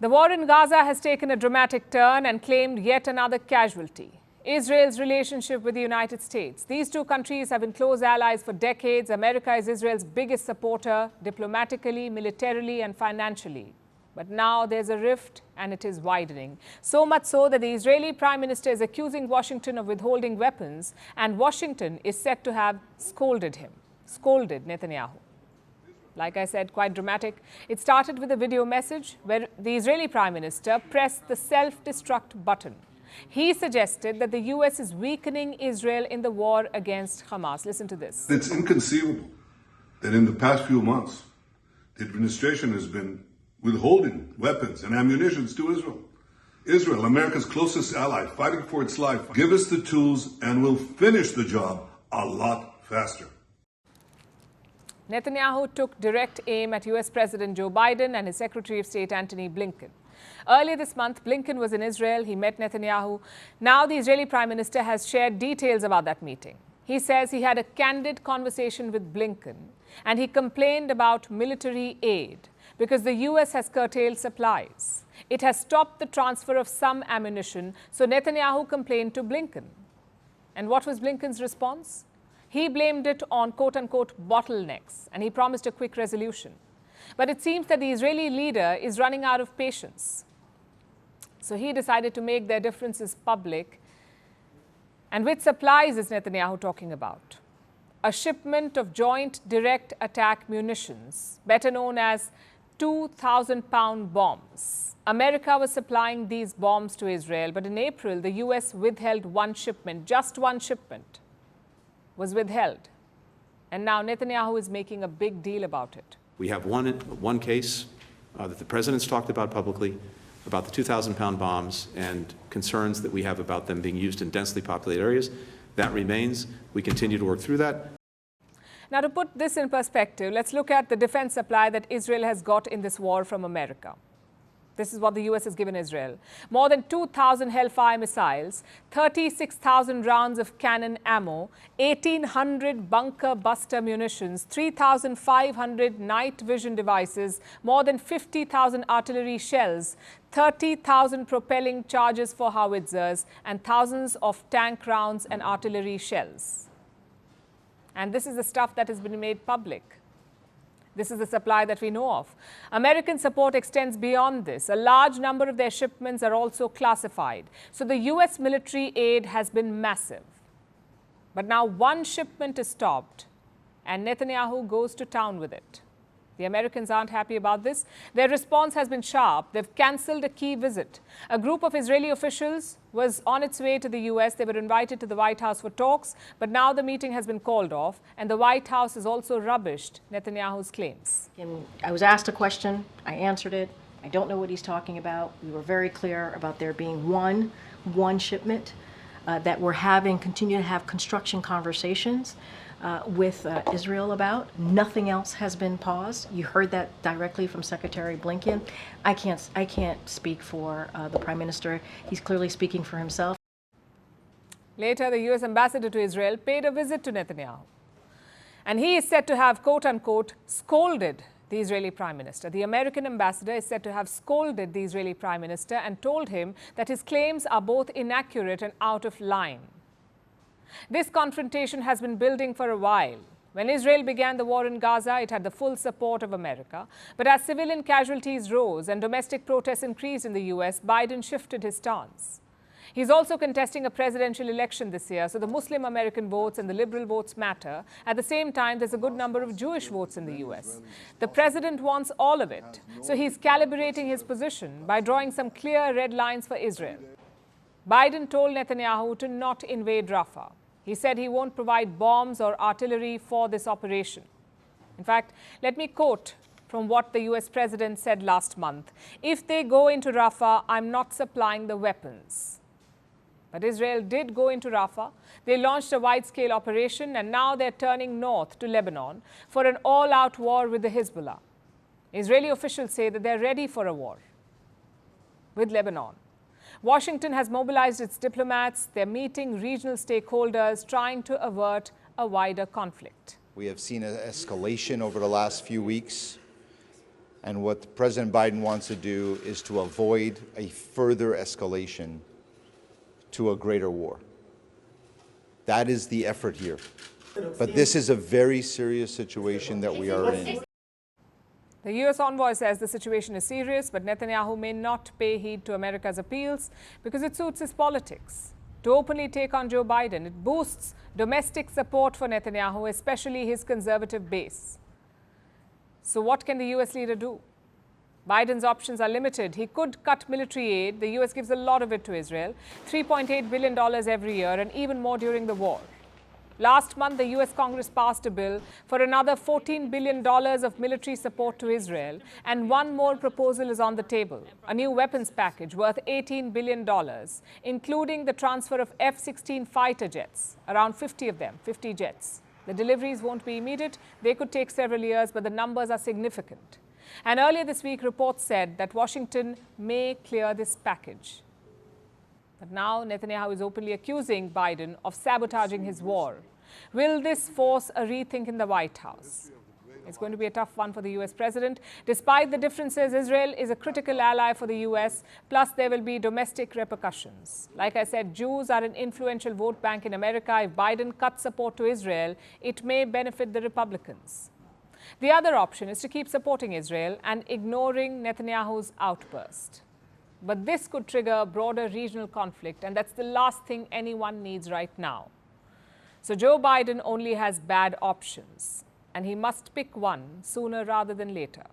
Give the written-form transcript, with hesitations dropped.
The war in Gaza has taken a dramatic turn and claimed yet another casualty. Israel's relationship with the United States. These two countries have been close allies for decades. America is Israel's biggest supporter, diplomatically, militarily, and financially. But now there's a rift and it is widening. So much so that the Israeli Prime Minister is accusing Washington of withholding weapons, and Washington is said to have scolded Netanyahu. Like I said, quite dramatic. It started with a video message where the Israeli Prime Minister pressed the self-destruct button. He suggested that the U.S. is weakening Israel in the war against Hamas. Listen to this. It's inconceivable that in the past few months, the administration has been withholding weapons and ammunition to Israel. Israel, America's closest ally, fighting for its life. Give us the tools and we'll finish the job a lot faster. Netanyahu took direct aim at U.S. President Joe Biden and his Secretary of State Antony Blinken. Earlier this month, Blinken was in Israel. He met Netanyahu. Now the Israeli Prime Minister has shared details about that meeting. He says he had a candid conversation with Blinken and he complained about military aid because the U.S. has curtailed supplies. It has stopped the transfer of some ammunition, so Netanyahu complained to Blinken. And what was Blinken's response? He blamed it on quote-unquote bottlenecks, and he promised a quick resolution. But it seems that the Israeli leader is running out of patience. So he decided to make their differences public. And which supplies is Netanyahu talking about? A shipment of joint direct attack munitions, better known as 2,000-pound bombs. America was supplying these bombs to Israel, but in April, the U.S. withheld one shipment, just one shipment was withheld. And now Netanyahu is making a big deal about it. We have one case that the president's talked about publicly, about the 2,000-pound bombs and concerns that we have about them being used in densely populated areas. That remains. We continue to work through that. Now, to put this in perspective, let's look at the defense supply that Israel has got in this war from America. This is what the U.S. has given Israel. More than 2,000 Hellfire missiles, 36,000 rounds of cannon ammo, 1,800 bunker buster munitions, 3,500 night vision devices, more than 50,000 artillery shells, 30,000 propelling charges for howitzers, and thousands of tank rounds and artillery shells. And this is the stuff that has been made public. This is the supply that we know of. American support extends beyond this. A large number of their shipments are also classified. So the U.S. military aid has been massive. But now one shipment is stopped and Netanyahu goes to town with it. The Americans aren't happy about this. Their response has been sharp. They've cancelled a key visit. A group of Israeli officials was on its way to the U.S. They were invited to the White House for talks, but now the meeting has been called off, and the White House has also rubbished Netanyahu's claims. I was asked a question. I answered it. I don't know what he's talking about. We were very clear about there being one shipment that we're continue to have construction conversations with Israel about. Nothing else has been paused. You heard that directly from Secretary Blinken. I can't speak for the Prime Minister. He's clearly speaking for himself. Later, the U.S. ambassador to Israel paid a visit to Netanyahu. And he is said to have, quote-unquote, scolded the Israeli Prime Minister. The American ambassador is said to have scolded the Israeli Prime Minister and told him that his claims are both inaccurate and out of line. This confrontation has been building for a while. When Israel began the war in Gaza, it had the full support of America. But as civilian casualties rose and domestic protests increased in the U.S., Biden shifted his stance. He's also contesting a presidential election this year, so the Muslim American votes and the liberal votes matter. At the same time, there's a good number of Jewish votes in the U.S. The president wants all of it, so he's calibrating his position by drawing some clear red lines for Israel. Biden told Netanyahu to not invade Rafah. He said he won't provide bombs or artillery for this operation. In fact, let me quote from what the U.S. president said last month. If they go into Rafah, I'm not supplying the weapons. But Israel did go into Rafah. They launched a wide-scale operation, and now they're turning north to Lebanon for an all-out war with the Hezbollah. Israeli officials say that they're ready for a war with Lebanon. Washington has mobilized its diplomats. They're meeting regional stakeholders, trying to avert a wider conflict. We have seen an escalation over the last few weeks. And what President Biden wants to do is to avoid a further escalation to a greater war. That is the effort here. But this is a very serious situation that we are in. The U.S. envoy says the situation is serious, but Netanyahu may not pay heed to America's appeals because it suits his politics. To openly take on Joe Biden, it boosts domestic support for Netanyahu, especially his conservative base. So what can the U.S. leader do? Biden's options are limited. He could cut military aid. The U.S. gives a lot of it to Israel, $3.8 billion every year, and even more during the war. Last month, the U.S. Congress passed a bill for another $14 billion of military support to Israel, and one more proposal is on the table, a new weapons package worth $18 billion, including the transfer of F-16 fighter jets, around 50 of them, 50 jets. The deliveries won't be immediate. They could take several years, but the numbers are significant. And earlier this week, reports said that Washington may clear this package. But now Netanyahu is openly accusing Biden of sabotaging his war. Will this force a rethink in the White House? It's going to be a tough one for the U.S. president. Despite the differences, Israel is a critical ally for the U.S., plus there will be domestic repercussions. Like I said, Jews are an influential vote bank in America. If Biden cuts support to Israel, it may benefit the Republicans. The other option is to keep supporting Israel and ignoring Netanyahu's outburst. But this could trigger a broader regional conflict, and that's the last thing anyone needs right now. So Joe Biden only has bad options, and he must pick one sooner rather than later.